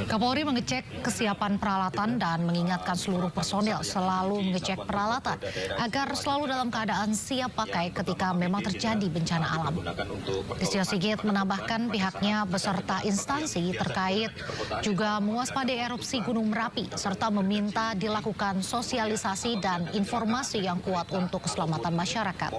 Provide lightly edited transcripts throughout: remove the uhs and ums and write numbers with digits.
Kapolri mengecek kesiapan peralatan dan mengingatkan seluruh personil selalu mengecek peralatan agar selalu dalam keadaan siap pakai ketika memang terjadi bencana alam. Listio Sigit menambahkan pihaknya beserta instansi terkait juga mewaspadai erupsi Gunung Merapi serta meminta dilakukan sosialisasi dan informasi yang kuat untuk keselamatan masyarakat.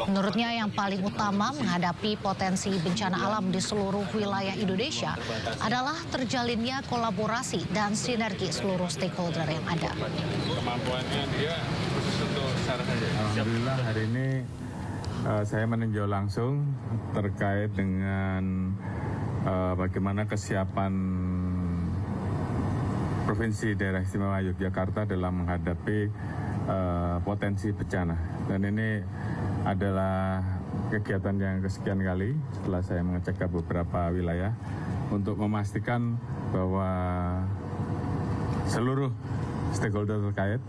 Menurutnya yang paling utama menghadapi potensi bencana alam di seluruh wilayah Indonesia adalah terjalinnya kolaborasi dan sinergi seluruh stakeholder yang ada. Kemampuannya dia khusus untuk sarana saja. Alhamdulillah hari ini saya meninjau langsung terkait dengan bagaimana kesiapan Provinsi Daerah Istimewa Yogyakarta dalam menghadapi potensi bencana. Dan ini adalah kegiatan yang kesekian kali setelah saya mengecek ke beberapa wilayah untuk memastikan bahwa seluruh stakeholder terkait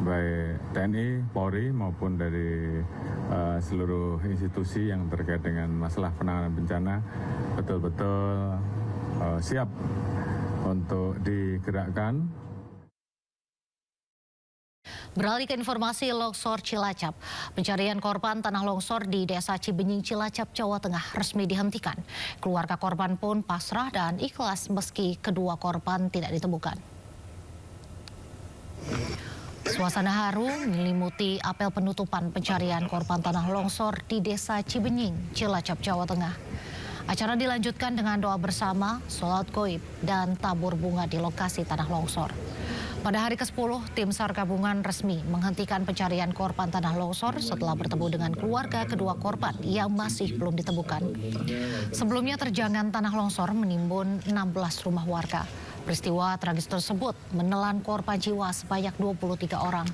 baik TNI, Polri maupun dari seluruh institusi yang terkait dengan masalah penanganan bencana betul-betul siap untuk digerakkan. Beralih ke informasi longsor Cilacap. Pencarian korban tanah longsor di Desa Cibenying, Cilacap, Jawa Tengah resmi dihentikan. Keluarga korban pun pasrah dan ikhlas meski kedua korban tidak ditemukan. Suasana haru menyelimuti apel penutupan pencarian korban tanah longsor di Desa Cibenying, Cilacap, Jawa Tengah. Acara dilanjutkan dengan doa bersama, sholat goib, dan tabur bunga di lokasi tanah longsor. Pada hari ke-10, tim SAR gabungan resmi menghentikan pencarian korban tanah longsor setelah bertemu dengan keluarga kedua korban yang masih belum ditemukan. Sebelumnya terjangan tanah longsor menimbun 16 rumah warga. Peristiwa tragis tersebut menelan korban jiwa sebanyak 23 orang.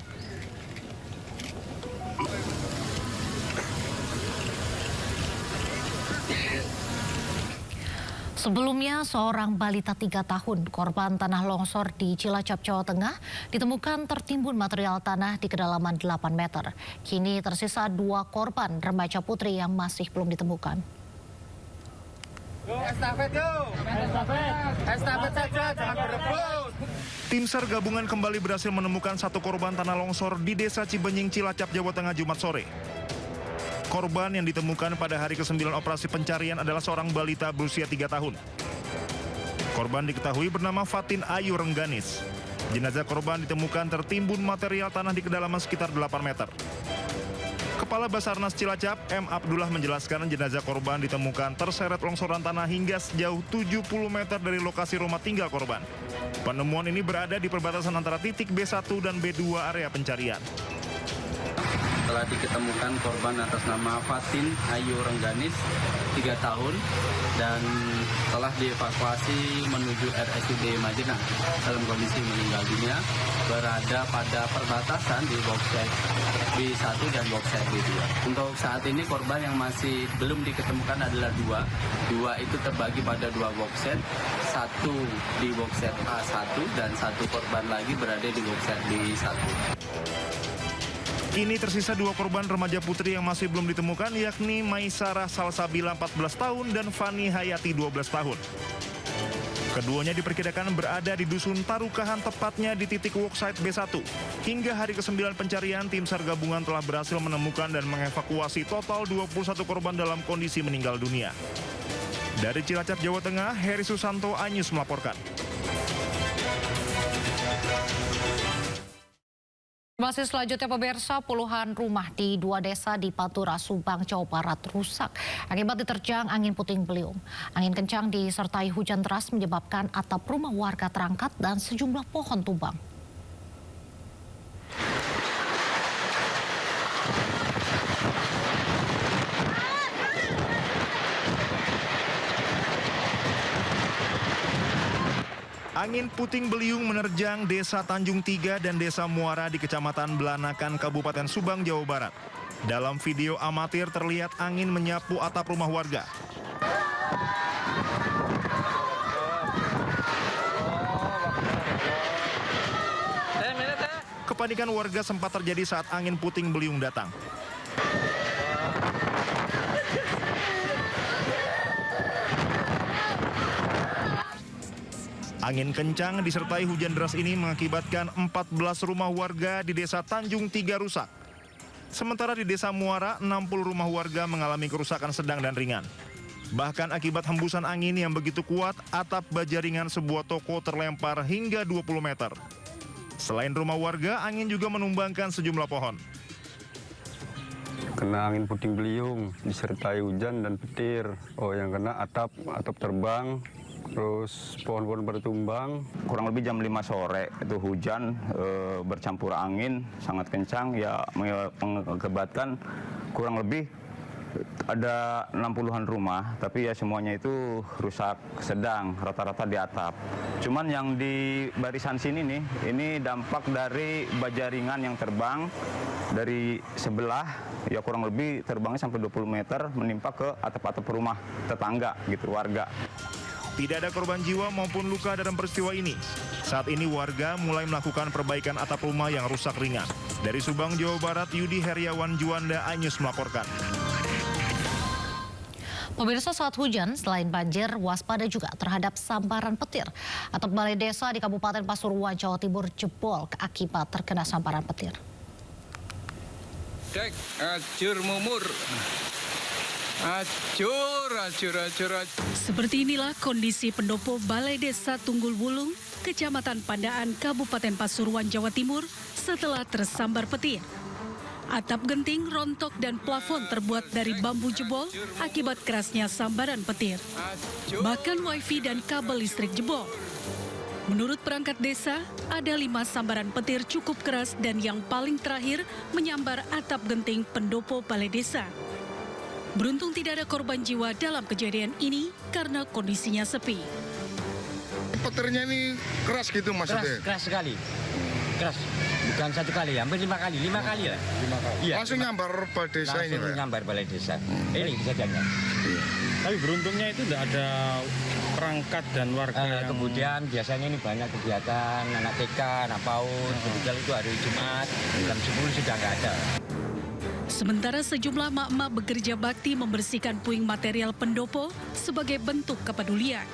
Sebelumnya, seorang balita 3 tahun korban tanah longsor di Cilacap, Jawa Tengah ditemukan tertimbun material tanah di kedalaman 8 meter. Kini tersisa 2 korban remaja putri yang masih belum ditemukan. Estafet saja, jangan berebut. Tim SAR gabungan kembali berhasil menemukan 1 korban tanah longsor di Desa Cibenying, Cilacap, Jawa Tengah, Jumat sore. Korban yang ditemukan pada hari ke-9 operasi pencarian adalah seorang balita berusia 3 tahun. Korban diketahui bernama Fatin Ayu Rengganis. Jenazah korban ditemukan tertimbun material tanah di kedalaman sekitar 8 meter. Kepala Basarnas Cilacap, M. Abdullah menjelaskan jenazah korban ditemukan terseret longsoran tanah hingga sejauh 70 meter dari lokasi rumah tinggal korban. Penemuan ini berada di perbatasan antara titik B1 dan B2 area pencarian. Telah diketemukan korban atas nama Fatin Ayu Rengganis, 3 tahun, dan telah dievakuasi menuju RSUD Majenang dalam kondisi meninggal dunia, berada pada perbatasan di boxset B1 dan boxset B2. Untuk saat ini korban yang masih belum diketemukan adalah 2. 2 itu terbagi pada 2 boxset, 1 di boxset A1 dan 1 korban lagi berada di boxset B1. Kini tersisa 2 korban remaja putri yang masih belum ditemukan, yakni Maisarah Salsabila 14 tahun dan Fani Hayati 12 tahun. Keduanya diperkirakan berada di Dusun Tarukahan, tepatnya di titik worksite B1. Hingga hari ke-9 pencarian, tim SAR gabungan telah berhasil menemukan dan mengevakuasi total 21 korban dalam kondisi meninggal dunia. Dari Cilacap, Jawa Tengah, Heri Susanto, Anyus melaporkan. Masih selanjutnya pemirsa, puluhan rumah di 2 desa di Pantura, Subang, Jawa Barat rusak akibat diterjang angin puting beliung. Angin kencang disertai hujan deras menyebabkan atap rumah warga terangkat dan sejumlah pohon tumbang. Angin puting beliung menerjang Desa Tanjung Tiga dan Desa Muara di Kecamatan Belanakan, Kabupaten Subang, Jawa Barat. Dalam video amatir terlihat angin menyapu atap rumah warga. Kepanikan warga sempat terjadi saat angin puting beliung datang. Angin kencang disertai hujan deras ini mengakibatkan 14 rumah warga di Desa Tanjung Tiga rusak. Sementara di Desa Muara, 60 rumah warga mengalami kerusakan sedang dan ringan. Bahkan akibat hembusan angin yang begitu kuat, atap baja ringan sebuah toko terlempar hingga 20 meter. Selain rumah warga, angin juga menumbangkan sejumlah pohon. Kena angin puting beliung, disertai hujan dan petir. Yang kena atap terbang, terus pohon-pohon bertumbang. Kurang lebih jam 5 sore itu hujan bercampur angin sangat kencang, ya mengakibatkan kurang lebih ada 60-an rumah, tapi ya semuanya itu rusak sedang, rata-rata di atap. Cuman yang di barisan sini nih, ini dampak dari baja ringan yang terbang dari sebelah, ya kurang lebih terbangnya sampai 20 meter menimpa ke atap-atap rumah tetangga gitu, warga. Tidak ada korban jiwa maupun luka dalam peristiwa ini. Saat ini warga mulai melakukan perbaikan atap rumah yang rusak ringan. Dari Subang, Jawa Barat, Yudi Heriawan Juanda, iNews melaporkan. Pemirsa, saat hujan, selain banjir, waspada juga terhadap sambaran petir. Atap balai desa di Kabupaten Pasuruan, Jawa Timur jebol akibat terkena sambaran petir. Cek, acur mumur. Acur. Seperti inilah kondisi pendopo Balai Desa Tunggul Wulung, Kecamatan Pandaan, Kabupaten Pasuruan, Jawa Timur setelah tersambar petir. Atap genting, rontok, dan plafon terbuat dari bambu jebol akibat kerasnya sambaran petir. Bahkan wifi dan kabel listrik jebol. Menurut perangkat desa, ada 5 sambaran petir cukup keras dan yang paling terakhir menyambar atap genting pendopo Balai Desa. Beruntung tidak ada korban jiwa dalam kejadian ini karena kondisinya sepi. Petirnya ini keras gitu maksudnya? Keras sekali. Keras. Bukan 1 kali, hampir 5 kali. 5 kali lah. 5 kali. Iya, langsung nyambar balai desa ini, Pak? Langsung nyambar balai desa. Ini kejadiannya. Tapi beruntungnya itu tidak ada perangkat dan warga kemudian biasanya ini banyak kegiatan anak TK, anak PAUD. Kemudian itu hari Jumat, jam 10 sudah nggak ada. Sementara sejumlah mak-mak bekerja bakti membersihkan puing material pendopo sebagai bentuk kepedulian.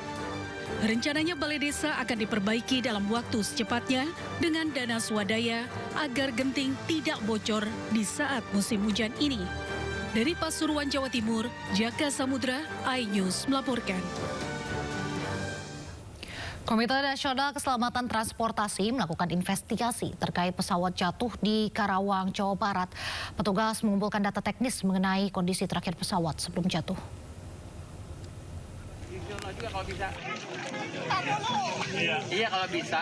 Rencananya balai desa akan diperbaiki dalam waktu secepatnya dengan dana swadaya agar genting tidak bocor di saat musim hujan ini. Dari Pasuruan, Jawa Timur, Jaka Samudra, iNews melaporkan. Komite Nasional Keselamatan Transportasi melakukan investigasi terkait pesawat jatuh di Karawang, Jawa Barat. Petugas mengumpulkan data teknis mengenai kondisi terakhir pesawat sebelum jatuh. Iya kalau bisa.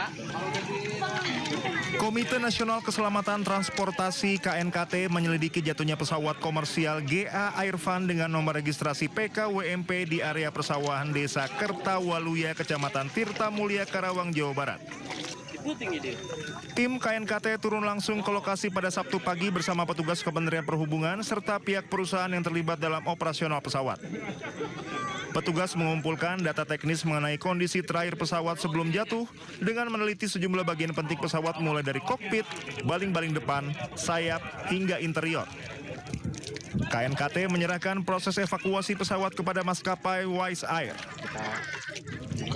Komite Nasional Keselamatan Transportasi KNKT menyelidiki jatuhnya pesawat komersial GA Airfan dengan nomor registrasi PKWMP di area persawahan Desa Kertawaluya, Kecamatan Tirta Mulia, Karawang, Jawa Barat. Tim KNKT turun langsung ke lokasi pada Sabtu pagi bersama petugas Kementerian Perhubungan serta pihak perusahaan yang terlibat dalam operasional pesawat. Petugas mengumpulkan data teknis mengenai kondisi terakhir pesawat sebelum jatuh dengan meneliti sejumlah bagian penting pesawat mulai dari kokpit, baling-baling depan, sayap, hingga interior. KNKT menyerahkan proses evakuasi pesawat kepada maskapai Wise Air.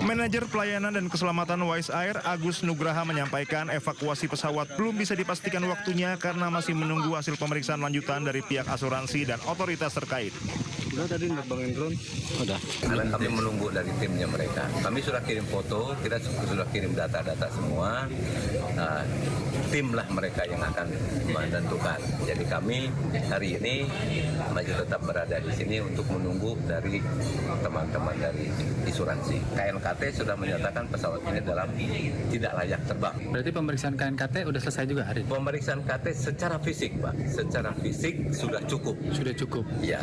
Manajer Pelayanan dan Keselamatan Wise Air, Agus Nugraha, menyampaikan evakuasi pesawat belum bisa dipastikan waktunya karena masih menunggu hasil pemeriksaan lanjutan dari pihak asuransi dan otoritas terkait. Udah tadi nerbangin drone? Udah. Kami menunggu dari timnya mereka. Kami sudah kirim foto, kita sudah kirim data-data semua. Tim lah mereka yang akan menentukan. Jadi kami hari ini masih tetap berada di sini untuk menunggu dari teman-teman dari asuransi. KNKT sudah menyatakan pesawat ini dalam tidak layak terbang. Berarti pemeriksaan KNKT udah selesai juga hari ini? Pemeriksaan KT secara fisik, Pak. Secara fisik sudah cukup. Sudah cukup? Ya.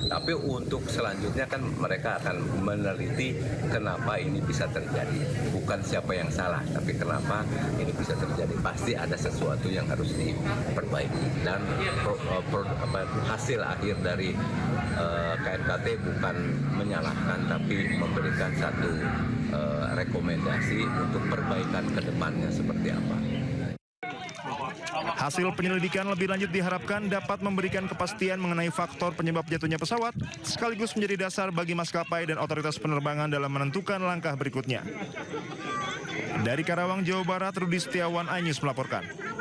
Tapi untuk selanjutnya kan mereka akan meneliti kenapa ini bisa terjadi. Bukan siapa yang salah, tapi kenapa ini bisa terjadi. Pasti ada sesuatu yang harus diperbaiki. Dan hasil akhir dari KNKT bukan menyalahkan, tapi memberikan satu rekomendasi untuk perbaikan ke depannya seperti apa. Hasil penyelidikan lebih lanjut diharapkan dapat memberikan kepastian mengenai faktor penyebab jatuhnya pesawat, sekaligus menjadi dasar bagi maskapai dan otoritas penerbangan dalam menentukan langkah berikutnya. Dari Karawang, Jawa Barat, Rudi Setiawan, iNews melaporkan.